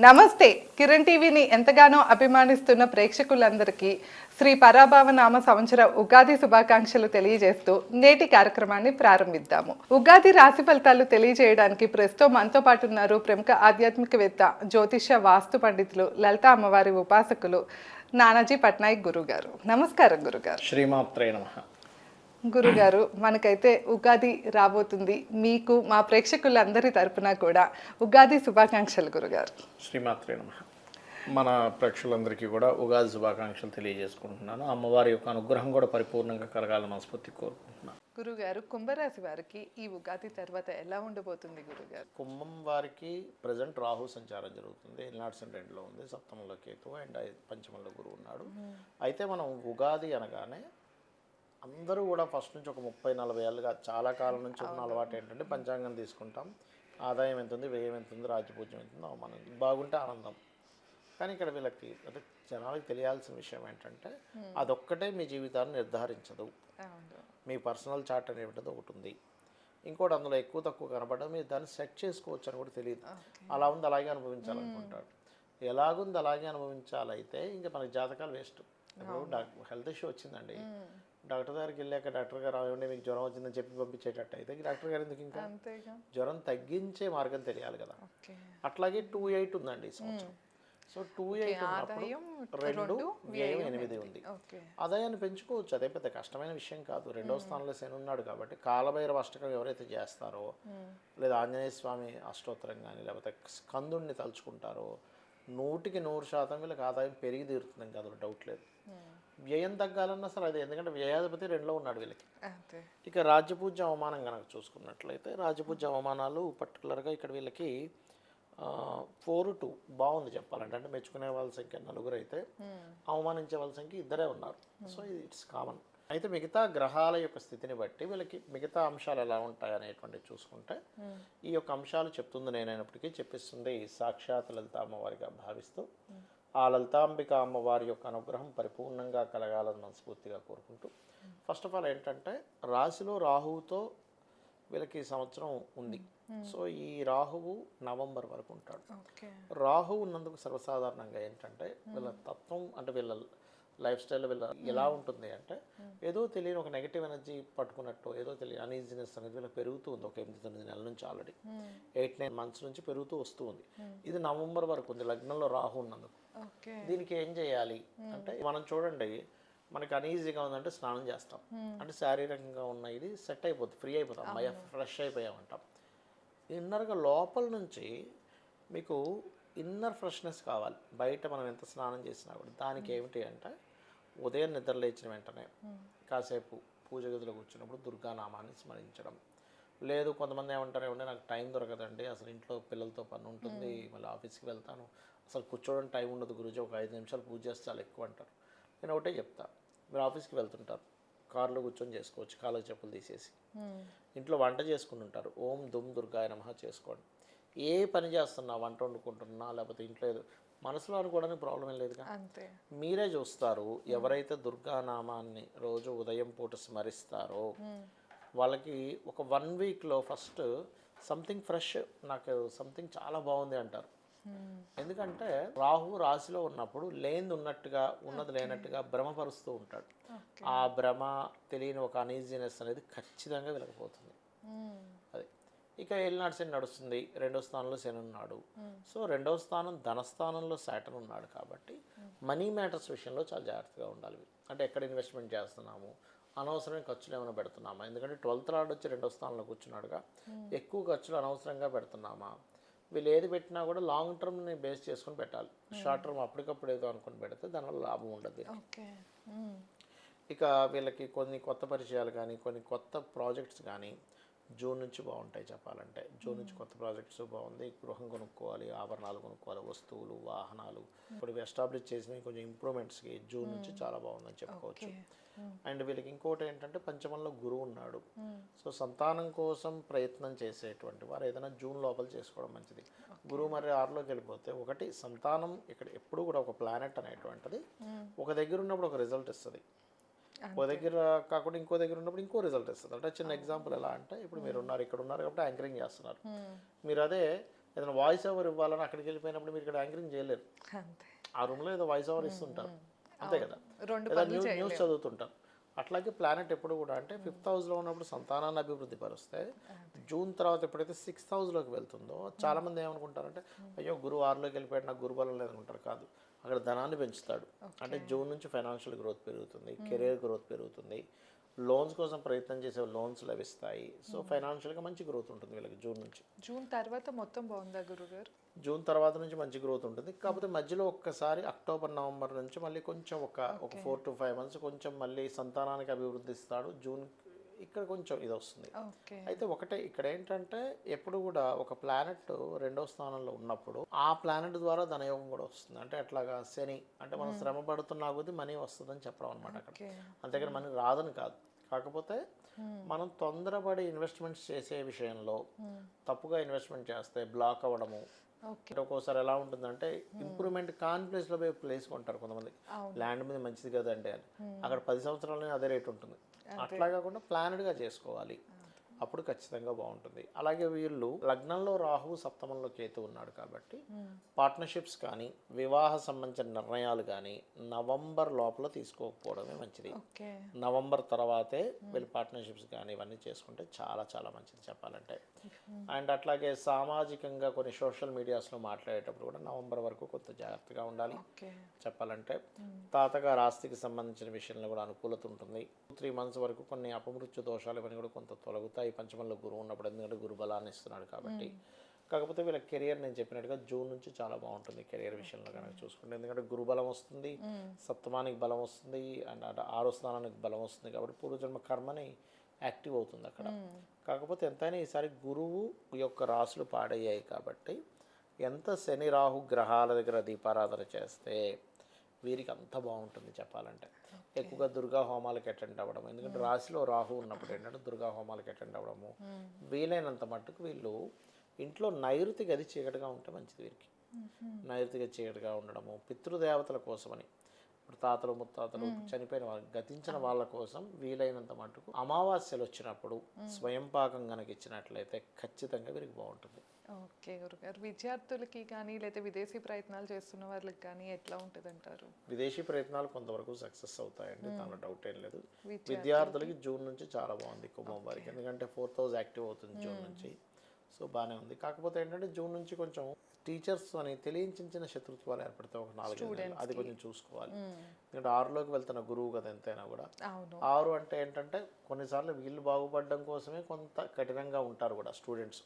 నమస్తే. కిరణ్ టీవీని ఎంతగానో అభిమానిస్తున్న ప్రేక్షకులందరికీ శ్రీ పరాభవనామ సంవత్సర ఉగాది శుభాకాంక్షలు తెలియజేస్తూ నేటి కార్యక్రమాన్ని ప్రారంభిద్దాము. ఉగాది రాశి ఫలితాలు తెలియజేయడానికి ప్రస్తుతం మనతో పాటు ఉన్నారు ప్రముఖ ఆధ్యాత్మికవేత్త, జ్యోతిష వాస్తు పండితులు, లలిత అమ్మవారి ఉపాసకులు నానాజీ పట్నాయక్ గురుగారు. నమస్కారం గురుగారు. శ్రీమాత్రే నమః. గురుగారు, మనకైతే ఉగాది రాబోతుంది. మీకు మా ప్రేక్షకులందరి తరపున కూడా ఉగాది శుభాకాంక్షలు గురుగారు. శ్రీమాత్రే నమః. మన ప్రేక్షకులందరికీ కూడా ఉగాది శుభాకాంక్షలు తెలియజేసుకుంటున్నాను. అమ్మవారి యొక్క అనుగ్రహం కూడా పరిపూర్ణంగా కలగాలని మనస్ఫూర్తి కోరుకుంటున్నాను. గురుగారు, కుంభరాశి వారికి ఈ ఉగాది తర్వాత ఎలా ఉండబోతుంది గురుగారు? కుంభం వారికి ప్రజెంట్ రాహు సంచారం జరుగుతుంది. ఏలినాటి రెండులో ఉంది, సప్తమంలో కేతు అండ్ పంచమంలో గురువు ఉన్నాడు. అయితే మనం ఉగాది అనగానే అందరూ కూడా ఫస్ట్ నుంచి ఒక 30-40 ఏళ్ళుగా చాలా కాలం నుంచి ఉన్న అలవాటు ఏంటంటే పంచాంగం తీసుకుంటాం, ఆదాయం ఎంత ఉంది, వ్యయం ఎంత ఉంది, రాజ్యపూజ్యం ఎంత ఉంది, అవమానం బాగుంటే ఆనందం. కానీ ఇక్కడ వీళ్ళకి అంటే జనాలకు తెలియాల్సిన విషయం ఏంటంటే అదొక్కటే మీ జీవితాన్ని నిర్ధారించదు. మీ పర్సనల్ చార్ట్ అనేటువంటిది ఒకటి ఉంది. ఇంకోటి అందులో ఎక్కువ తక్కువ కనబడడం, మీరు దాన్ని సెట్ చేసుకోవచ్చు అని కూడా తెలియదు. అలా ఉంది అలాగే అనుభవించాలనుకుంటాడు. ఎలాగుంది అలాగే అనుభవించాలైతే ఇంకా మనకి జాతకాలు వేస్ట్. ఇప్పుడు హెల్త్ ఇష్యూ వచ్చిందండి, డాక్టర్ దగ్గరికి వెళ్ళాక డాక్టర్ గారు రావండి మీకు జ్వరం వచ్చిందని చెప్పి పంపించేటట్టు అయితే డాక్టర్ గారు ఎందుకు ఇంకా జ్వరం తగ్గించే మార్గం తెలియాలి కదా. అట్లాగే 28 ఉందండి ఈ సంవత్సరం. సో 28 ఉన్నప్పుడు 2 వ్యయం 8 ఉంది. ఆదాయాన్ని పెంచుకోవచ్చు, అదే పెద్ద కష్టమైన విషయం కాదు. రెండవ స్థానంలో శని ఉన్నాడు కాబట్టి కాలభైరవ అష్టకం ఎవరైతే చేస్తారో, లేదా ఆంజనేయ స్వామి అష్టోత్తరం కానీ లేకపోతే స్కందుణ్ణి తలుచుకుంటారో 100% వీళ్ళకి ఆదాయం పెరిగి తీరుతుంది, ఇంకా అందులో డౌట్ లేదు. వ్యయం తగ్గాలన్నా సరే అదే, ఎందుకంటే వ్యయాధిపతి 2లో ఉన్నాడు వీళ్ళకి. ఇక రాజ్యపూజ్య అవమానం కనుక చూసుకున్నట్లయితే రాజ్యపూజ్య అవమానాలు పర్టికులర్గా ఇక్కడ వీళ్ళకి 4-2 బాగుంది చెప్పాలంటే. అంటే మెచ్చుకునే వాళ్ళ సంఖ్య 4 అయితే అవమానించే వాళ్ళ సంఖ్య 2 ఉన్నారు. So it's common. అయితే మిగతా గ్రహాల యొక్క స్థితిని బట్టి వీళ్ళకి మిగతా అంశాలు ఎలా ఉంటాయి అనేటువంటివి చూసుకుంటే ఈ యొక్క అంశాలు చెప్తుంది నేనైనప్పటికీ చెప్పిస్తుంది సాక్షాత్ లలిత అమ్మవారిగా భావిస్తూ ఆ లలితాంబిక అమ్మవారి యొక్క అనుగ్రహం పరిపూర్ణంగా కలగాలని మనస్ఫూర్తిగా కోరుకుంటూ, ఫస్ట్ ఆఫ్ ఆల్ ఏంటంటే రాశిలో రాహువుతో వీళ్ళకి సంవత్సరం ఉంది. సో ఈ రాహువు నవంబర్ వరకు ఉంటాడు. రాహువు ఉన్నందుకు సర్వసాధారణంగా ఏంటంటే వీళ్ళ తత్వం అంటే వీళ్ళ లైఫ్ స్టైల్ వీళ్ళ ఎలా ఉంటుంది అంటే ఏదో తెలియని ఒక నెగిటివ్ ఎనర్జీ పట్టుకున్నట్టు, ఏదో తెలియని అన్ఈజీనెస్ అనేది వీళ్ళకి పెరుగుతూ ఉంది. ఒక 8-9 నెలల నుంచి ఆల్రెడీ 8-9 మంత్స్ నుంచి పెరుగుతూ వస్తూ ఉంది. ఇది నవంబర్ వరకు ఉంది లగ్నంలో రాహు ఉన్నందుకు. దీనికి ఏం చేయాలి అంటే మనం చూడండి, మనకి అన్ఈజీగా ఉందంటే స్నానం చేస్తాం, అంటే శారీరకంగా ఉన్న ఇది సెట్ అయిపోతుంది, ఫ్రీ అయిపోతాం, అమ్మాయి ఫ్రెష్ అయిపోయామంటాం. ఇన్నర్గా లోపల నుంచి మీకు ఇన్నర్ ఫ్రెష్నెస్ కావాలి. బయట మనం ఎంత స్నానం చేసినా కూడా దానికి ఏమిటి అంటే ఉదయం నిద్ర లేచిన వెంటనే కాసేపు పూజ గదిలో కూర్చున్నప్పుడు దుర్గానామాన్ని స్మరించడం. లేదు కొంతమంది ఏమంటారు, ఏమంటే నాకు టైం దొరకదండి, అసలు ఇంట్లో పిల్లలతో పని ఉంటుంది, మళ్ళీ ఆఫీస్కి వెళ్తాను, అసలు కూర్చోవడానికి టైం ఉండదు గురుజీ, ఒక 5 నిమిషాలు పూజ చేస్తే చాలా ఎక్కువ అంటారు. నేను ఒకటే చెప్తా, మీరు ఆఫీస్కి వెళ్తుంటారు, కారులో కూర్చొని చేసుకోవచ్చు కాళ్ళ చెప్పులు తీసేసి. ఇంట్లో వంట చేసుకుని ఉంటారు, ఓం దుమ్ దుర్గాయ నమః చేసుకోండి. ఏ పని చేస్తున్నా, వంట వండుకుంటున్నా లేకపోతే ఇంట్లో ఏదో మనసులో అనుకోవడానికి ప్రాబ్లం ఏం లేదుగా. మీరే చూస్తారు, ఎవరైతే దుర్గానామాన్ని రోజు ఉదయం పూట స్మరిస్తారో వాళ్ళకి ఒక 1 వీక్లో ఫస్ట్ సంథింగ్ ఫ్రెష్, నాకు సంథింగ్ చాలా బాగుంది అంటారు. ఎందుకంటే రాహు రాశిలో ఉన్నప్పుడు లేనిది ఉన్నట్టుగా, ఉన్నది లేనట్టుగా భ్రమపరుస్తూ ఉంటాడు. ఆ భ్రమ తెలియని ఒక అనీజీనెస్ అనేది ఖచ్చితంగా వెళ్ళకపోతుంది. అది ఇక ఏలినాటి శని నడుస్తుంది, 2వ స్థానంలో శని ఉన్నాడు. సో 2వ స్థానం ధనస్థానంలో సాటర్న్ ఉన్నాడు కాబట్టి మనీ మ్యాటర్స్ విషయంలో చాలా జాగ్రత్తగా ఉండాలి. అంటే ఎక్కడ ఇన్వెస్ట్మెంట్ చేస్తున్నాము, అనవసరమైన ఖర్చులు ఏమైనా పెడుతున్నామా, ఎందుకంటే 12th లార్డ్ వచ్చి 2వ స్థానంలో కూర్చున్నాడుగా, ఎక్కువ ఖర్చులు అనవసరంగా పెడుతున్నామా. వీళ్ళు ఏది పెట్టినా కూడా లాంగ్ టర్మ్ని బేస్ చేసుకొని పెట్టాలి. షార్ట్ టర్మ్ అప్పటికప్పుడు ఏదో అనుకుని పెడితే దానివల్ల లాభం ఉండదు. ఇక వీళ్ళకి కొన్ని కొత్త పరిచయాలు కానీ కొన్ని కొత్త ప్రాజెక్ట్స్ కానీ జూన్ నుంచి బాగుంటాయి చెప్పాలంటే. జూన్ నుంచి కొత్త ప్రాజెక్ట్స్ బాగుంది, గృహం కొనుక్కోవాలి, ఆభరణాలు కొనుక్కోవాలి, వస్తువులు, వాహనాలు ఇప్పుడు ఎస్టాబ్లిష్ చేసిన కొంచెం ఇంప్రూవ్మెంట్స్కి జూన్ నుంచి చాలా బాగుందని చెప్పుకోవచ్చు. అండ్ వీళ్ళకి ఇంకోటి ఏంటంటే పంచమంలో గురువు ఉన్నాడు. సో సంతానం కోసం ప్రయత్నం చేసేటువంటి వారు ఏదైనా జూన్ లోపల చేసుకోవడం మంచిది. గురువు మరి 6లోకి వెళ్ళిపోతే ఒకటి సంతానం ఇక్కడ ఎప్పుడు కూడా ఒక ప్లానెట్ అనేటువంటిది ఒక దగ్గర ఉన్నప్పుడు ఒక రిజల్ట్ ఇస్తుంది, ఒక దగ్గర కాకుండా ఇంకో దగ్గర ఉన్నప్పుడు ఇంకో రిజల్ట్ ఇస్తుంది. అంటే చిన్న ఎగ్జాంపుల్ ఎలా అంటే ఇప్పుడు మీరు ఉన్నారు, ఇక్కడ ఉన్నారు కాబట్టి యాంకరింగ్ చేస్తున్నారు. మీరు అదే ఏదైనా వాయిస్ ఓవర్ ఇవ్వాలని అక్కడికి వెళ్ళిపోయినప్పుడు మీరు ఇక్కడ యాంకరింగ్ చేయలేరు. అంతే. ఆ రూమ్లో ఏదో వాయిస్ ఓవర్ ఇస్తుంటారు, అంతే కదా. రెండు లేదా న్యూస్ చదువుతుంటారు. అట్లాగే ప్లానెట్ ఎప్పుడు కూడా అంటే 5th హౌస్లో ఉన్నప్పుడు సంతానాన్ని అభివృద్ధి పరుస్తే, జూన్ తర్వాత ఎప్పుడైతే 6th హౌస్లోకి వెళ్తుందో చాలామంది ఏమనుకుంటారంటే అయ్యో గురువు 6లోకి వెళ్ళిపోయాడు, నాకు గురుబలం లేదనుకుంటారు. కాదు, అక్కడ ధనాన్ని పెంచుతాడు. అంటే జూన్ నుంచి ఫైనాన్షియల్ గ్రోత్ పెరుగుతుంది, కెరీర్ గ్రోత్ పెరుగుతుంది, లోన్స్ కోసం ప్రయత్నం చేసే లోన్స్ లభిస్తాయి. సో ఫైనాన్షియల్గా మంచి గ్రోత్ ఉంటుంది వీళ్ళకి జూన్ నుంచి. జూన్ తర్వాత మొత్తం బాగుందా గురుగారు? జూన్ తర్వాత నుంచి మంచి గ్రోత్ ఉంటుంది. కాకపోతే మధ్యలో ఒక్కసారి అక్టోబర్ నవంబర్ నుంచి మళ్ళీ కొంచెం ఒక 4 to 5 months కొంచెం మళ్ళీ సంతానానికి అభివృద్ధి ఇస్తాడు. జూన్ ఇక్కడ కొంచెం ఇది వస్తుంది. అయితే ఒకటే ఇక్కడ ఏంటంటే ఎప్పుడు కూడా ఒక ప్లానెట్ 2వ స్థానంలో ఉన్నప్పుడు ఆ ప్లానెట్ ద్వారా ధనయోగం కూడా వస్తుంది. అంటే అట్లాగా శని అంటే మనం శ్రమ పడుతున్నా కొద్దీ మనీ వస్తుందని చెప్పడం అనమాట అక్కడ. అంతేగాని మనీ రాదని కాదు. కాకపోతే మనం తొందరపడి ఇన్వెస్ట్మెంట్స్ చేసే విషయంలో తప్పుగా ఇన్వెస్ట్మెంట్ చేస్తే బ్లాక్ అవ్వడము. ఒక్కోసారి ఎలా ఉంటుందంటే ఇంప్రూవ్మెంట్ కాని ప్లేస్లో పోయి ప్లేస్ కొంటారు కొంతమంది, ల్యాండ్ మీద మంచిది కదండి అని. అక్కడ 10 సంవత్సరాలనే అదే రేట్ ఉంటుంది. అట్లా కాకుండా ప్లానెడ్గా చేసుకోవాలి, అప్పుడు ఖచ్చితంగా బాగుంటుంది. అలాగే వీళ్ళు లగ్నంలో రాహు, సప్తమంలో కేతు ఉన్నాడు కాబట్టి పార్ట్నర్షిప్స్ కానీ వివాహ సంబంధించిన నిర్ణయాలు కానీ నవంబర్ లోపల తీసుకోకపోవడమే మంచిది. నవంబర్ తర్వాతే వీళ్ళు పార్ట్నర్షిప్స్ కానీ ఇవన్నీ చేసుకుంటే చాలా చాలా మంచిది చెప్పాలంటే. అండ్ అట్లాగే సామాజికంగా కొన్ని సోషల్ మీడియాస్లో మాట్లాడేటప్పుడు కూడా నవంబర్ వరకు కొంత జాగ్రత్తగా ఉండాలి చెప్పాలంటే. తాతగారు ఆస్తికి సంబంధించిన విషయంలో కూడా అనుకూలత ఉంటుంది. 3 months వరకు కొన్ని అపమృత్యు దోషాలు ఇవన్నీ కూడా కొంత తొలగుతాయి పంచమంలో గురువు ఉన్నప్పుడు, ఎందుకంటే గురు బలాన్ని ఇస్తున్నాడు కాబట్టి. కాకపోతే వీళ్ళ కెరియర్ నేను చెప్పినట్టుగా జూన్ నుంచి చాలా బాగుంటుంది కెరియర్ విషయంలో కనుక చూసుకుంటే. ఎందుకంటే గురు బలం వస్తుంది, సప్తమానికి బలం వస్తుంది, అండ్ 6వ స్థానానికి బలం వస్తుంది కాబట్టి పూర్వజన్మ కర్మని యాక్టివ్ అవుతుంది అక్కడ. కాకపోతే ఎంతైనా ఈసారి గురువు యొక్క రాశులు పాడయ్యాయి కాబట్టి ఎంత శని రాహు గ్రహాల దగ్గర దీపారాధన చేస్తే వీరికి అంత బాగుంటుంది చెప్పాలంటే. ఎక్కువగా దుర్గా హోమాలకు అటెండ్ అవ్వడం, ఎందుకంటే రాశిలో రాహు ఉన్నప్పుడు ఏంటంటే దుర్గా హోమాలకు అటెండ్ అవ్వడము. వీలైనంత మట్టుకు వీళ్ళు ఇంట్లో నైరుతి గది చీకటిగా ఉంటే మంచిది వీరికి. నైరుతి గది చీకటిగా ఉండడము, పితృదేవతల కోసమని, ఇప్పుడు తాతలు ముత్తాతలు చనిపోయిన వాళ్ళు గతించిన వాళ్ళ కోసం వీలైనంత మట్టుకు అమావాస్యలు వచ్చినప్పుడు స్వయం పాకం కనుక ఇచ్చినట్లయితే ఖచ్చితంగా వీరికి బాగుంటుంది. ఓకే గురుగారు, విద్యార్థులకి కానీ లేదా విదేశీ ప్రయత్నాలు చేస్తున్న వాళ్ళకి కానీ ఎట్లా ఉంటుంది అంటారు? విదేశీ ప్రయత్నాలు కొంతవరకు సక్సెస్ అవుతాయండి, దానిలో డౌట్ ఏం లేదు. విద్యార్థులకి జూన్ నుంచి చాలా బాగుంది కుంభం వారికి, ఎందుకంటే 4th house యాక్టివ్ అవుతుంది జూన్ నుంచి. సో బాగానే ఉంది. కాకపోతే ఏంటంటే జూన్ నుంచి కొంచెం టీచర్స్ అని తెలియని చిన్న చిన్న శత్రుత్వాలు ఏర్పడతాయి ఒక 4 నెలలు, అది కొంచెం చూసుకోవాలి. ఎందుకంటే 6లోకి వెళ్తున్న గురువు కదా ఎంతైనా కూడా. 6 అంటే ఏంటంటే కొన్నిసార్లు వీళ్ళు బాగుపడడం కోసమే కొంత కఠినంగా ఉంటారు కూడా స్టూడెంట్స్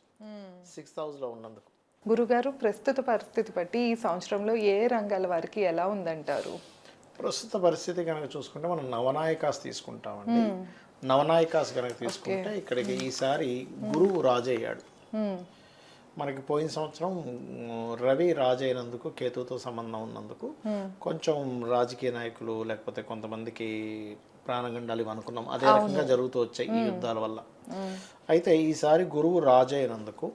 6th హౌస్లో ఉన్నందుకు. గురుగారు, ప్రస్తుత పరిస్థితి బట్టి ఈ సంవత్సరంలో ఏ రంగాల వారికి ఎలా ఉందంటారు? ప్రస్తుత పరిస్థితి కనుక చూసుకుంటే మనం నవనాయకాస్ తీసుకుంటామండి. నవనాయకాస్ కనుక తీసుకుంటే ఇక్కడికి ఈసారి గురువు రాజయ్యాడు. మనకి పోయిన సంవత్సరం రవి రాజైనందుకు, కేతుతో సంబంధం ఉన్నందుకు కొంచెం రాజకీయ నాయకులు లేకపోతే కొంతమందికి ప్రాణగండాలు ఇవి అనుకున్నాం, అదే రకంగా జరుగుతూ వచ్చాయి ఈ యుద్ధాల వల్ల. అయితే ఈసారి గురువు రాజైనందుకు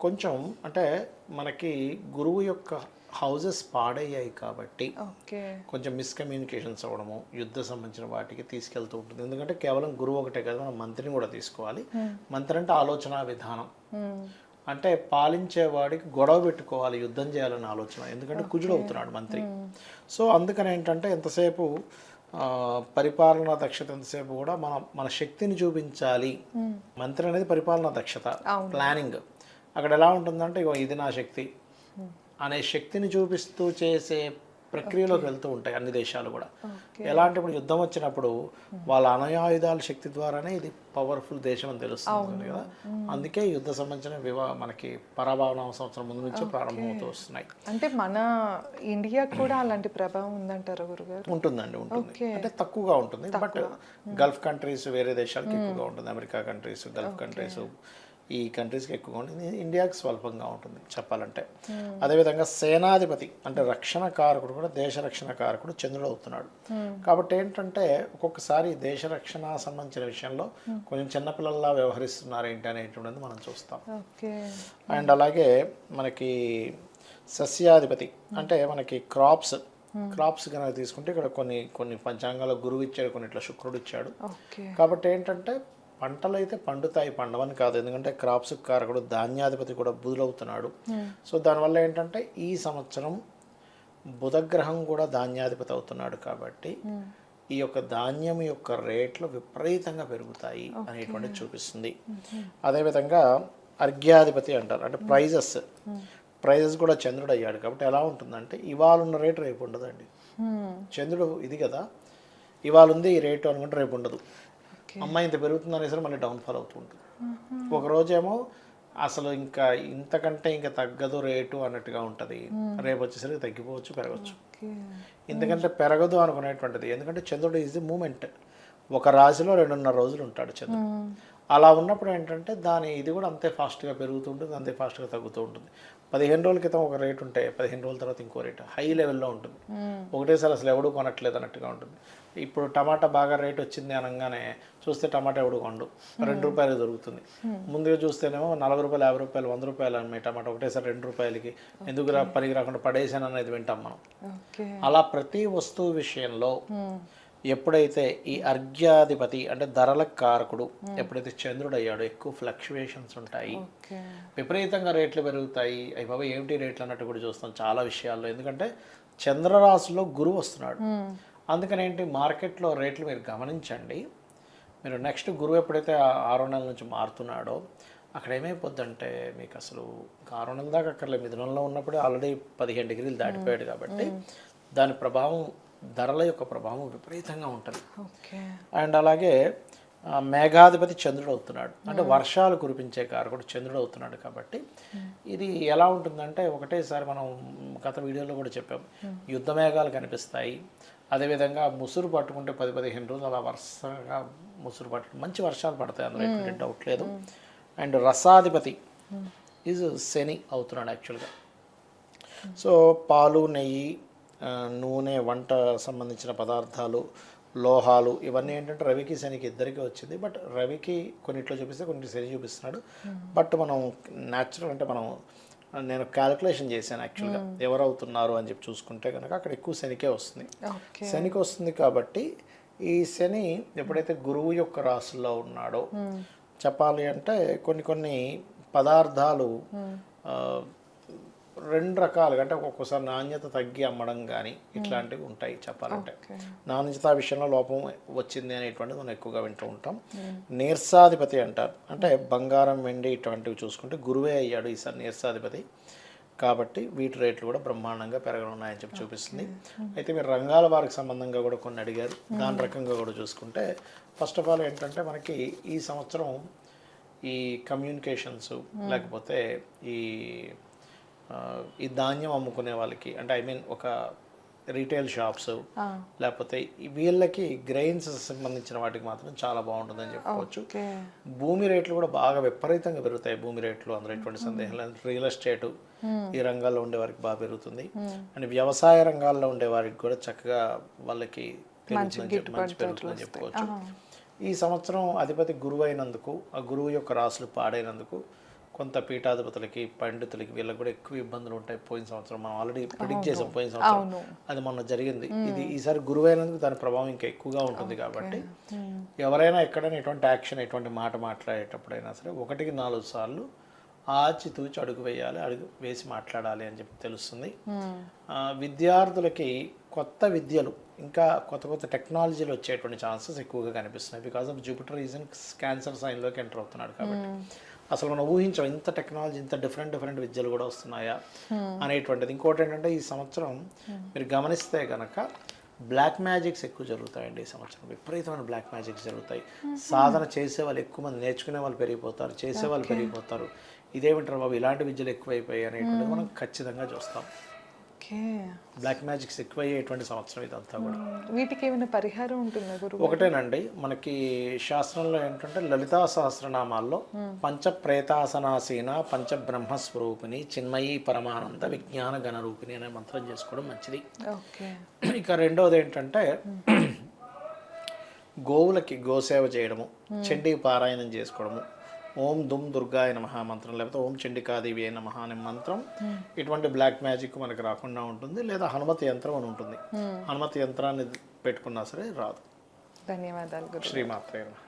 కొంచెం అంటే మనకి గురువు యొక్క హౌజెస్ పాడయ్యాయి కాబట్టి కొంచెం మిస్కమ్యూనికేషన్స్ అవ్వడము, యుద్ధ సంబంధించిన వాటికి తీసుకెళ్తూ ఉంటుంది. ఎందుకంటే కేవలం గురువు ఒకటే కదా, మనం మంత్రిని కూడా తీసుకోవాలి. మంత్రి అంటే ఆలోచన విధానం, అంటే పాలించేవాడికి గొడవ పెట్టుకోవాలి, యుద్ధం చేయాలనే ఆలోచన. ఎందుకంటే కుజుడు అవుతున్నాడు మంత్రి. సో అందుకని ఏంటంటే ఎంతసేపు పరిపాలనా దక్షత, ఎంతసేపు కూడా మన శక్తిని చూపించాలి. మంత్రి అనేది పరిపాలనా దక్షత, ప్లానింగ్. అక్కడ ఎలా ఉంటుందంటే ఇగో ఇది నా శక్తి అనే శక్తిని చూపిస్తూ చేసే ప్రక్రియలోకి వెళ్తూ ఉంటాయి అన్ని దేశాలు కూడా. ఎలాంటి ఇప్పుడు యుద్ధం వచ్చినప్పుడు వాళ్ళ అణుఆయుధాల శక్తి ద్వారానే ఇది పవర్ఫుల్ దేశం అని తెలుస్తుంది కదా. అందుకే యుద్ధ సంబంధించిన మనకి పరాభావ సంవత్సరం ముందు నుంచి ప్రారంభమవుతూ వస్తున్నాయి. అంటే మన ఇండియాకి కూడా అలాంటి ప్రభావం ఉందంటారా గురుగారు? ఉంటుందండి, ఉంటుంది. అంటే తక్కువగా ఉంటుంది, బట్ గల్ఫ్ కంట్రీస్ వేరే దేశాలకు ఎక్కువగా ఉంటుంది. అమెరికా కంట్రీస్, గల్ఫ్ కంట్రీస్, ఈ కంట్రీస్కి ఎక్కువగా ఉంటుంది. ఇండియాకి స్వల్పంగా ఉంటుంది చెప్పాలంటే. అదేవిధంగా సేనాధిపతి అంటే రక్షణ కారకుడు కూడా, దేశ రక్షణ కారకుడు చంద్రుడు అవుతున్నాడు. కాబట్టి ఏంటంటే ఒక్కొక్కసారి దేశ రక్షణ సంబంధించిన విషయంలో కొంచెం చిన్నపిల్లల్లా వ్యవహరిస్తున్నారు ఏంటి అనేటువంటిది మనం చూస్తాం. అండ్ అలాగే మనకి సస్యాధిపతి అంటే మనకి క్రాప్స్ కనుక తీసుకుంటే ఇక్కడ కొన్ని పంచాంగాల గురువు ఇచ్చాడు, కొన్ని ఇట్లా శుక్రుడు ఇచ్చాడు. కాబట్టి ఏంటంటే పంటలు అయితే పండుతాయి, పండవని కాదు. ఎందుకంటే క్రాప్స్ కారకుడు ధాన్యాధిపతి కూడా బుధులవుతున్నాడు. సో దానివల్ల ఏంటంటే ఈ సంవత్సరం బుధగ్రహం కూడా ధాన్యాధిపతి అవుతున్నాడు కాబట్టి ఈ యొక్క ధాన్యం యొక్క రేట్లు విపరీతంగా పెరుగుతాయి అనేటువంటిది చూపిస్తుంది. అదేవిధంగా అర్ఘ్యాధిపతి అంటారు, అంటే ప్రైజెస్ కూడా చంద్రుడు అయ్యాడు కాబట్టి ఎలా ఉంటుందంటే ఇవాళ ఉన్న రేటు రేపు ఉండదండి. చంద్రుడు ఇది కదా, ఇవాళ ఉంది ఈ రేటు అనుకుంటే రేపు ఉండదు. అమ్మాయి ఇంత పెరుగుతుంది అనేసరి మళ్ళీ డౌన్ఫాల్ అవుతూ ఉంటుంది. ఒకరోజేమో అసలు ఇంకా ఇంతకంటే ఇంకా తగ్గదు రేటు అన్నట్టుగా ఉంటుంది, రేపు వచ్చేసరికి తగ్గిపోవచ్చు, పెరగచ్చు. ఎందుకంటే పెరగదు అనుకునేటువంటిది, ఎందుకంటే చంద్రుడు ఈజ్ ది మూమెంట్. ఒక రాశిలో 2.5 రోజులు ఉంటాడు చంద్రుడు. అలా ఉన్నప్పుడు ఏంటంటే దాని ఇది కూడా అంతే ఫాస్ట్గా పెరుగుతుంటుంది, అంతే ఫాస్ట్గా తగ్గుతూ ఉంటుంది. 15 రోజుల క్రితం ఒక రేట్ ఉంటే 15 రోజుల తర్వాత ఇంకో రేట్ హై లెవెల్లో ఉంటుంది. ఒకటేసారి అసలు ఎవడు కొనట్లేదు అన్నట్టుగా ఉంటుంది. ఇప్పుడు టమాటా బాగా రేట్ వచ్చింది అనగానే చూస్తే టమాటా ఎవడు కొండు, 2 రూపాయలు దొరుకుతుంది. ముందుగా చూస్తేనేమో 40 రూపాయలు, 50 రూపాయలు, 100 రూపాయలు అమ్మే టమాటా ఒకటేసారి 2 రూపాయలకి ఎందుకు పనికి రాకుండా పడేసాను అనేది వింటాం మనం. అలా ప్రతి వస్తువు విషయంలో ఎప్పుడైతే ఈ అర్ఘ్యాధిపతి అంటే ధరల కారకుడు ఎప్పుడైతే చంద్రుడు అయ్యాడో ఎక్కువ ఫ్లక్చువేషన్స్ ఉంటాయి, విపరీతంగా రేట్లు పెరుగుతాయి. అవి బాబా ఏమిటి రేట్లు అన్నట్టు కూడా చూస్తాం చాలా విషయాల్లో. ఎందుకంటే చంద్రరాశిలో గురువు వస్తున్నాడు. అందుకని ఏంటి మార్కెట్లో రేట్లు మీరు గమనించండి. మీరు నెక్స్ట్ గురువు ఎప్పుడైతే 6 నెలల నుంచి మారుతున్నాడో అక్కడ ఏమైపోద్దంటే మీకు అసలు 6 నెలల దాకా అక్కర్లేదు, మిథునంలో ఉన్నప్పుడే ఆల్రెడీ 15 డిగ్రీలు దాటిపోయాడు కాబట్టి దాని ప్రభావం, ధరల యొక్క ప్రభావం విపరీతంగా ఉంటుంది. అండ్ అలాగే మేఘాధిపతి చంద్రుడు అవుతున్నాడు, అంటే వర్షాలు కురిపించే కారకుడు చంద్రుడు అవుతున్నాడు కాబట్టి ఇది ఎలా ఉంటుందంటే ఒకటేసారి మనం గత వీడియోలో కూడా చెప్పాం, యుద్ధ మేఘాలు కనిపిస్తాయి. అదేవిధంగా ముసురు పట్టుకుంటే 10-15 రోజులు అలా వరుసగా ముసురు పట్టు మంచి వర్షాలు పడతాయి, అందులో ఎటువంటి డౌట్ లేదు. అండ్ రసాధిపతి ఈజ్ శని అవుతున్నాడు యాక్చువల్గా. సో పాలు, నెయ్యి, నూనె, వంట సంబంధించిన పదార్థాలు, లోహాలు ఇవన్నీ ఏంటంటే రవికి శనికి ఇద్దరికి వచ్చింది. బట్ రవికి కొన్నిట్లో చూపిస్తే కొన్నిటి శని చూపిస్తున్నాడు. బట్ మనం న్యాచురల్ అంటే నేను క్యాలిక్యులేషన్ చేశాను యాక్చువల్గా ఎవరు అవుతున్నారు అని చెప్పి చూసుకుంటే కనుక అక్కడ ఎక్కువ శనికే వస్తుంది. శనికి వస్తుంది కాబట్టి ఈ శని ఎప్పుడైతే గురువు యొక్క రాశుల్లో ఉన్నాడో చెప్పాలి అంటే కొన్ని పదార్థాలు 2 రకాలుగా అంటే ఒక్కొక్కసారి నాణ్యత తగ్గి అమ్మడం కానీ ఇట్లాంటివి ఉంటాయి. చెప్పాలంటే నాణ్యత విషయంలో లోపం వచ్చింది అనేటువంటిది మనం ఎక్కువగా వింటూ ఉంటాం. నీర్సాధిపతి అంటారు, అంటే బంగారం, వెండి ఇటువంటివి చూసుకుంటే గురువే అయ్యాడు ఈసారి నీర్సాధిపతి కాబట్టి వీటి రేట్లు కూడా బ్రహ్మాండంగా పెరగనున్నాయని చెప్పి చూపిస్తుంది. అయితే మీరు రంగాల వారికి సంబంధంగా కూడా కొన్ని అడిగారు, దాని రకంగా కూడా చూసుకుంటే ఫస్ట్ ఆఫ్ ఆల్ ఏంటంటే మనకి ఈ సంవత్సరం ఈ కమ్యూనికేషన్స్ లేకపోతే ఈ ధాన్యం అమ్ముకునే వాళ్ళకి అంటే ఐ మీన్ ఒక రీటైల్ షాప్స్ లేకపోతే వీళ్ళకి గ్రెయిన్స్ సంబంధించిన వాటికి మాత్రం చాలా బాగుంటుందని చెప్పుకోవచ్చు. భూమి రేట్లు కూడా బాగా విపరీతంగా పెరుగుతాయి. భూమి రేట్లు అందులో ఎటువంటి సందేహం లేదు. రియల్ ఎస్టేట్ ఈ రంగాల్లో ఉండే వారికి బాగా పెరుగుతుంది. అండ్ వ్యవసాయ రంగాల్లో ఉండే వారికి కూడా చక్కగా వాళ్ళకి మంచి పెరుగుతుందని చెప్పుకోవచ్చు. ఈ సంవత్సరం అధిపతి గురువు అయినందుకు ఆ గురువు యొక్క రాశులు పాడైనందుకు కొంత పీఠాధిపతులకి, పండితులకి వీళ్ళకి కూడా ఎక్కువ ఇబ్బందులు ఉంటాయి. పోయిన సంవత్సరం మనం ఆల్రెడీ ప్రిడిక్ట్ చేసాం, పోయిన సంవత్సరం అది మొన్న జరిగింది. ఇది ఈసారి గురువు అయినందుకు దాని ప్రభావం ఇంకా ఎక్కువగా ఉంటుంది. కాబట్టి ఎవరైనా ఎక్కడైనా ఎటువంటి యాక్షన్, ఎటువంటి మాట మాట్లాడేటప్పుడైనా సరే 1-4 సార్లు ఆచితూచి అడుగు వేయాలి, అడుగు వేసి మాట్లాడాలి అని చెప్పి తెలుస్తుంది. విద్యార్థులకి కొత్త విద్యలు ఇంకా కొత్త టెక్నాలజీలు వచ్చేటువంటి ఛాన్సెస్ ఎక్కువగా కనిపిస్తున్నాయి. Because of Jupiter is in Cancer సైన్లోకి ఎంటర్ అవుతున్నాడు కాబట్టి అసలు మనం ఊహించాం ఇంత టెక్నాలజీ, ఇంత డిఫరెంట్ విద్యలు కూడా వస్తున్నాయా అనేటువంటిది. ఇంకోటి ఏంటంటే ఈ సంవత్సరం మీరు గమనిస్తే కనుక బ్లాక్ మ్యాజిక్స్ ఎక్కువ జరుగుతాయండి. ఈ సంవత్సరం విపరీతమైన బ్లాక్ మ్యాజిక్స్ జరుగుతాయి. సాధన చేసే వాళ్ళు ఎక్కువ మంది, నేర్చుకునే వాళ్ళు పెరిగిపోతారు, చేసేవాళ్ళు పెరిగిపోతారు. ఇదేమిటారు బాబు ఇలాంటి విద్యలు ఎక్కువైపోయాయి అనేటువంటిది మనం ఖచ్చితంగా చూస్తాం. బ్లాక్ మ్యాజిక్స్ ఎక్కువయ్యేటువంటి సంవత్సరం ఇదంతా కూడా. వీటికి ఏమైనా పరిహారం ఉంటుందా గురువు? ఒకటేనండి, మనకి శాస్త్రంలో ఏంటంటే లలితా సహస్రనామాల్లో పంచప్రేతాసనాసీన పంచబ్రహ్మస్వరూపిణి చిన్మయీ పరమానంద విజ్ఞాన గణరూపిణి అనే మంత్రం చేసుకోవడం మంచిది. ఇక రెండవది ఏంటంటే గోవులకి గోసేవ చేయడము, చండీ పారాయణం చేసుకోవడము, ఓం దుమ్ దుర్గాయ నమః మంత్రం లేకపోతే ఓం చండికాదేవి అయిన నమః అనే మంత్రం ఇటువంటి బ్లాక్ మ్యాజిక్ మనకు రాకుండా ఉంటుంది. లేదా హనుమతి యంత్రం అని ఉంటుంది, హనుమతి యంత్రాన్ని పెట్టుకున్నా సరే రాదు. ధన్యవాదాలు గురు. శ్రీమాత్రే నమః.